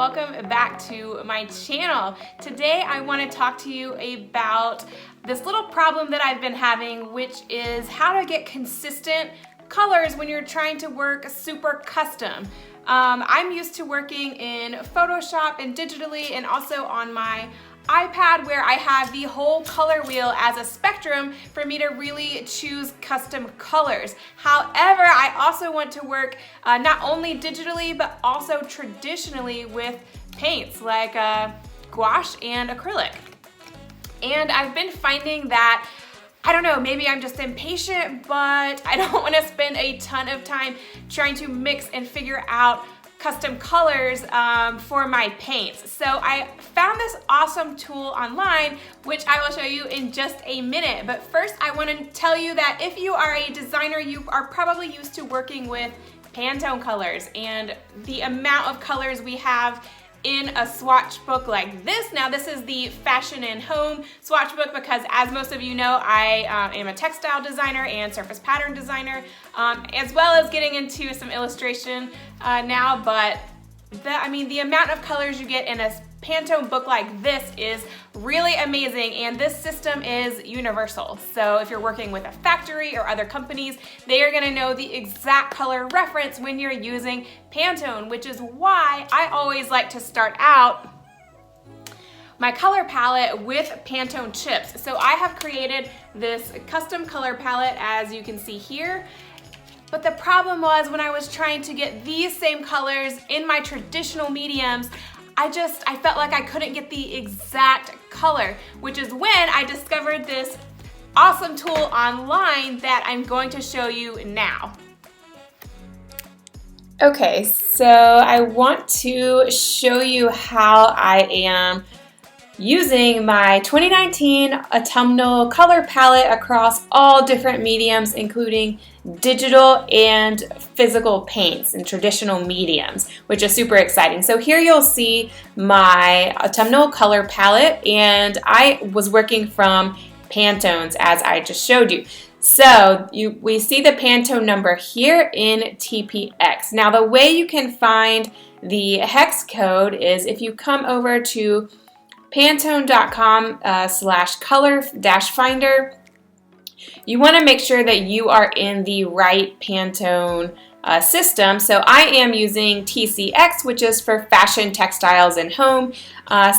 welcome back to my channel. Today I want to talk to you about this little problem that I've been having, which is how to get consistent colors when you're trying to work super custom. I'm used to working in Photoshop and digitally and also on my iPad where I have the whole color wheel as a spectrum for me to really choose custom colors. However, I also want to work not only digitally but also traditionally with paints like gouache and acrylic. And I've been finding that, I don't know, maybe I'm just impatient, but I don't want to spend a ton of time trying to mix and figure out custom colors for my paints. So I found this awesome tool online, which I will show you in just a minute. But first I want to tell you that if you are a designer, you are probably used to working with Pantone colors, and the amount of colors we have in a swatch book like this. Now this is the Fashion and Home swatch book because, as most of you know, I am a textile designer and surface pattern designer, as well as getting into some illustration now, but the amount of colors you get in a Pantone book like this is really amazing, and this system is universal. So if you're working with a factory or other companies, they are gonna know the exact color reference when you're using Pantone, which is why I always like to start out my color palette with Pantone chips. So I have created this custom color palette, as you can see here. But the problem was, when I was trying to get these same colors in my traditional mediums, I felt like I couldn't get the exact color, which is when I discovered this awesome tool online that I'm going to show you now. Okay, so I want to show you how I am using my 2019 autumnal color palette across all different mediums, including digital and physical paints and traditional mediums, which is super exciting. So here you'll see my autumnal color palette, and I was working from Pantones as I just showed you. So we see the Pantone number here in TPX. Now the way you can find the hex code is if you come over to pantone.com/color-finder. You want to make sure that you are in the right Pantone system. So I am using TCX, which is for fashion, textiles, and home.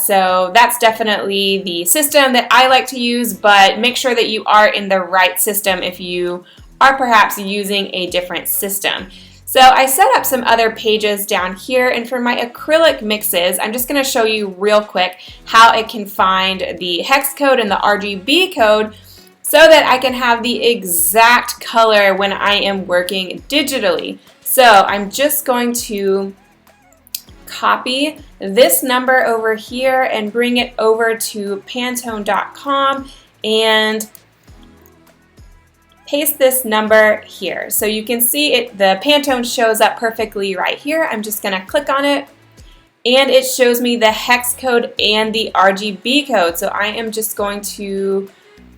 So that's definitely the system that I like to use, but make sure that you are in the right system if you are perhaps using a different system. So I set up some other pages down here, and for my acrylic mixes, I'm just going to show you real quick how it can find the hex code and the RGB code so that I can have the exact color when I am working digitally. So I'm just going to copy this number over here and bring it over to Pantone.com and paste this number here. So you can see it, the Pantone shows up perfectly right here. I'm just going to click on it, and it shows me the hex code and the RGB code. So I am just going to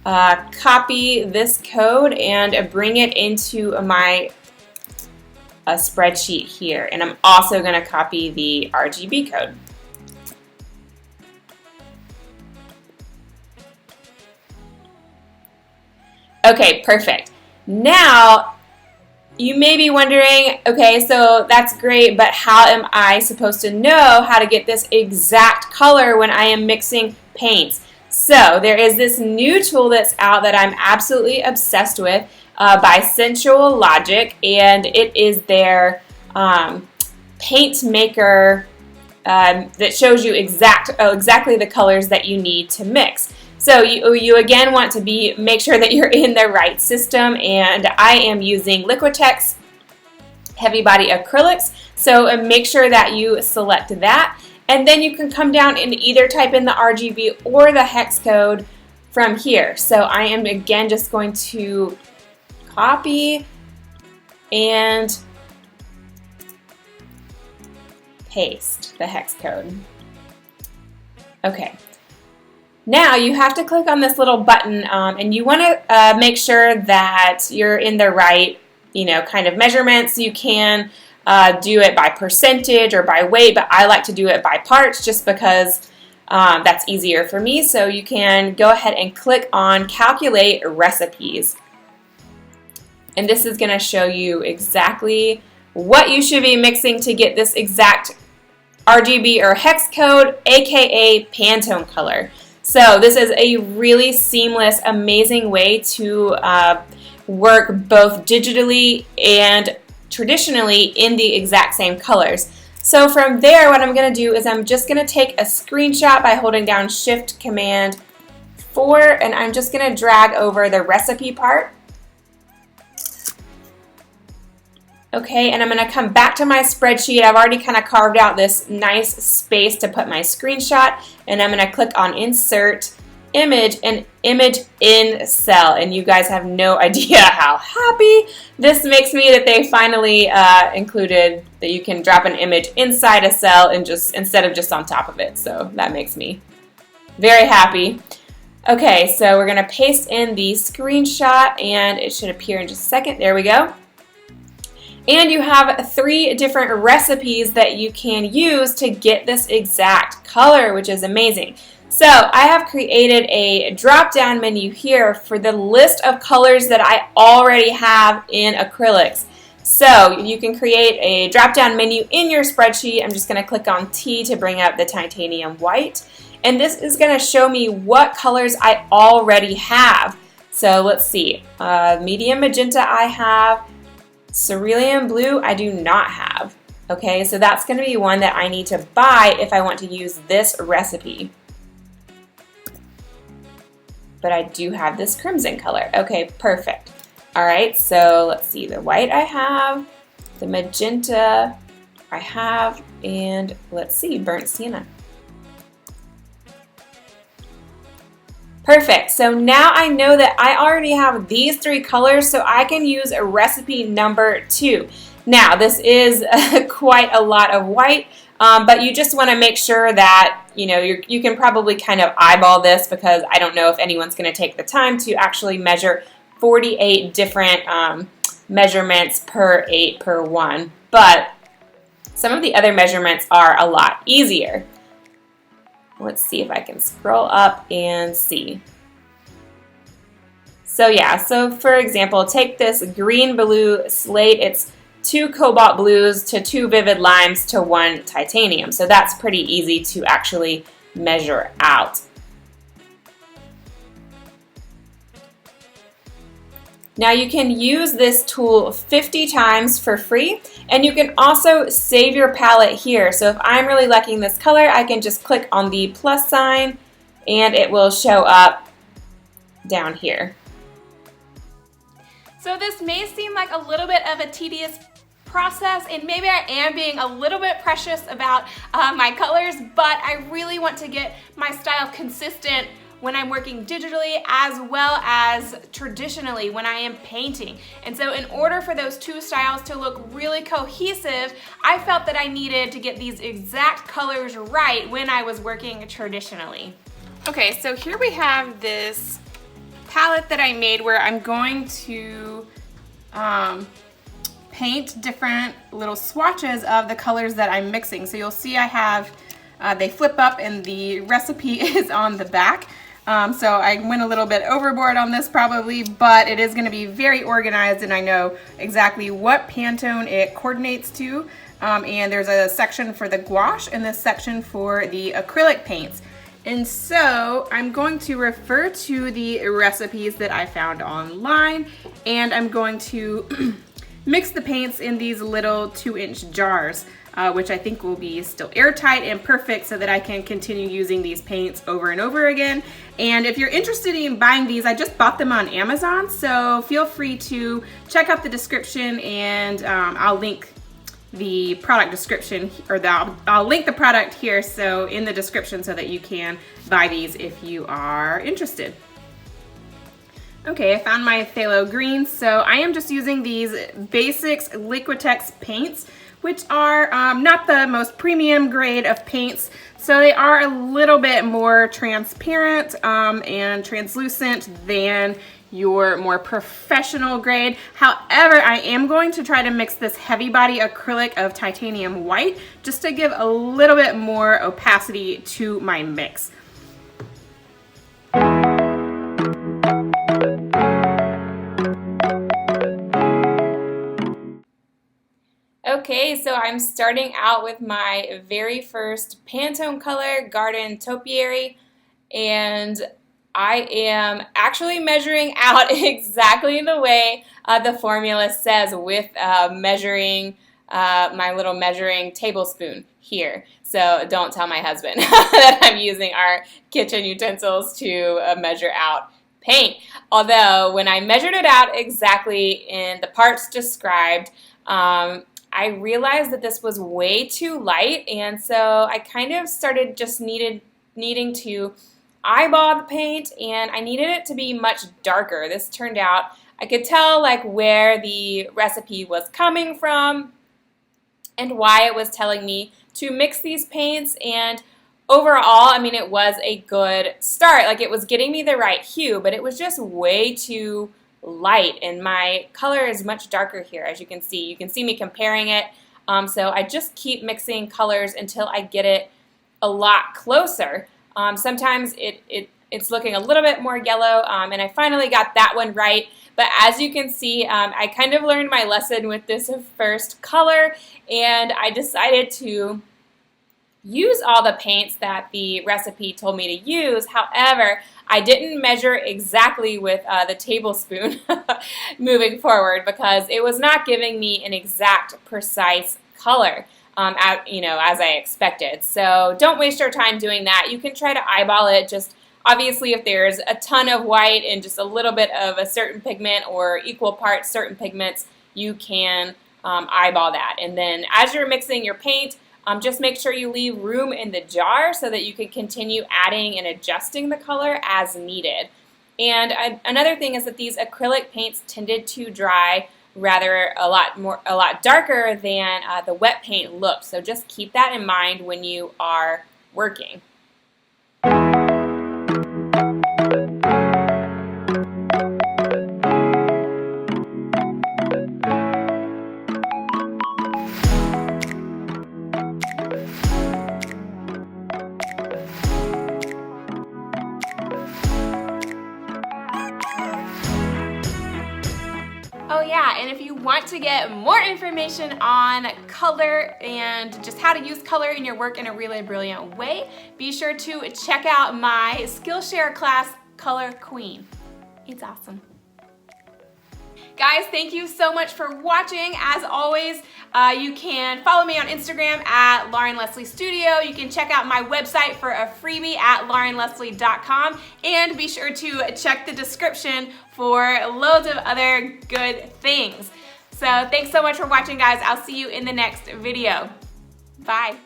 copy this code and bring it into my spreadsheet here. And I'm also going to copy the RGB code. Okay, perfect. Now, you may be wondering, okay, so that's great, but how am I supposed to know how to get this exact color when I am mixing paints? So there is this new tool that's out that I'm absolutely obsessed with by Sensual Logic, and it is their paint maker that shows you exactly the colors that you need to mix. So you again want to make sure that you're in the right system, and I am using Liquitex Heavy Body Acrylics, so make sure that you select that, and then you can come down and either type in the RGB or the hex code from here. So I am again just going to copy and paste the hex code. Okay. Now you have to click on this little button, and you want to make sure that you're in the right, kind of measurements. You can do it by percentage or by weight, but I like to do it by parts just because that's easier for me. So you can go ahead and click on Calculate Recipes. And this is going to show you exactly what you should be mixing to get this exact RGB or hex code, aka Pantone color. So this is a really seamless, amazing way to work both digitally and traditionally in the exact same colors. So from there, what I'm going to do is I'm just going to take a screenshot by holding down Shift Command 4, and I'm just going to drag over the recipe part. Okay, and I'm going to come back to my spreadsheet. I've already kind of carved out this nice space to put my screenshot, and I'm going to click on Insert Image and Image in Cell. And you guys have no idea how happy this makes me that they finally included that you can drop an image inside a cell and just instead of just on top of it. So that makes me very happy. Okay, so we're going to paste in the screenshot, and it should appear in just a second. There we go. And you have 3 different recipes that you can use to get this exact color, which is amazing. So I have created a drop-down menu here for the list of colors that I already have in acrylics. So you can create a drop-down menu in your spreadsheet. I'm just going to click on T to bring up the titanium white. And this is going to show me what colors I already have. So let's see. Medium magenta I have. Cerulean blue I do not have. Okay, so that's going to be one that I need to buy if I want to use this recipe. But I do have this crimson color. Okay, perfect. All right, so let's see. The white I have, the magenta I have, and let's see, burnt sienna. Perfect. So now I know that I already have these 3 colors, so I can use a recipe number 2. Now, this is quite a lot of white, but you just want to make sure that, you know, you can probably kind of eyeball this because I don't know if anyone's going to take the time to actually measure 48 different measurements per 8 per 1. But some of the other measurements are a lot easier. Let's see if I can scroll up and see. So yeah, so for example, take this green blue slate. It's 2 cobalt blues to 2 vivid limes to 1 titanium. So that's pretty easy to actually measure out. Now you can use this tool 50 times for free, and you can also save your palette here. So if I'm really liking this color, I can just click on the plus sign and it will show up down here. So this may seem like a little bit of a tedious process, and maybe I am being a little bit precious about my colors, but I really want to get my style consistent when I'm working digitally as well as traditionally when I am painting. And so in order for those 2 styles to look really cohesive, I felt that I needed to get these exact colors right when I was working traditionally. Okay, so here we have this palette that I made where I'm going to paint different little swatches of the colors that I'm mixing. So you'll see I have, they flip up and the recipe is on the back. So I went a little bit overboard on this probably, but it is going to be very organized and I know exactly what Pantone it coordinates to. And there's a section for the gouache and this section for the acrylic paints. And so I'm going to refer to the recipes that I found online, and I'm going to mix the paints in these little 2-inch jars. Which I think will be still airtight and perfect so that I can continue using these paints over and over again. And if you're interested in buying these, I just bought them on Amazon, so feel free to check out the description and I'll link the product description, or I'll link the product here so in the description so that you can buy these if you are interested. Okay, I found my phthalo green, so I am just using these Basics Liquitex paints, which are not the most premium grade of paints. So they are a little bit more transparent and translucent than your more professional grade. However, I am going to try to mix this heavy body acrylic of titanium white just to give a little bit more opacity to my mix. Okay, so I'm starting out with my very first Pantone color, Garden Topiary, and I am actually measuring out exactly the way the formula says with measuring my little measuring tablespoon here. So don't tell my husband that I'm using our kitchen utensils to measure out paint. Although when I measured it out exactly in the parts described, I realized that this was way too light, and so I kind of started just needing to eyeball the paint, and I needed it to be much darker. This turned out, I could tell like where the recipe was coming from and why it was telling me to mix these paints, and overall, I mean, it was a good start. Like, it was getting me the right hue, but it was just way too light, and my color is much darker here, as you can see. You can see me comparing it, so I just keep mixing colors until I get it a lot closer. Sometimes it's looking a little bit more yellow, and I finally got that one right. But as you can see, I kind of learned my lesson with this first color, and I decided to use all the paints that the recipe told me to use. However, I didn't measure exactly with the tablespoon moving forward, because it was not giving me an exact, precise color, as I expected. So don't waste your time doing that. You can try to eyeball it. Just obviously, if there's a ton of white and just a little bit of a certain pigment, or equal parts certain pigments, you can eyeball that. And then as you're mixing your paint, just make sure you leave room in the jar so that you can continue adding and adjusting the color as needed. And another thing is that these acrylic paints tended to dry rather a lot darker than the wet paint looked. So just keep that in mind when you are working. Oh yeah, and if you want to get more information on color and just how to use color in your work in a really brilliant way, be sure to check out my Skillshare class, Color Queen. It's awesome. Guys, thank you so much for watching. As always, you can follow me on Instagram at Lauren Lesley Studio. You can check out my website for a freebie at laurenlesley.com, and be sure to check the description for loads of other good things. So thanks so much for watching, guys. I'll see you in the next video. Bye.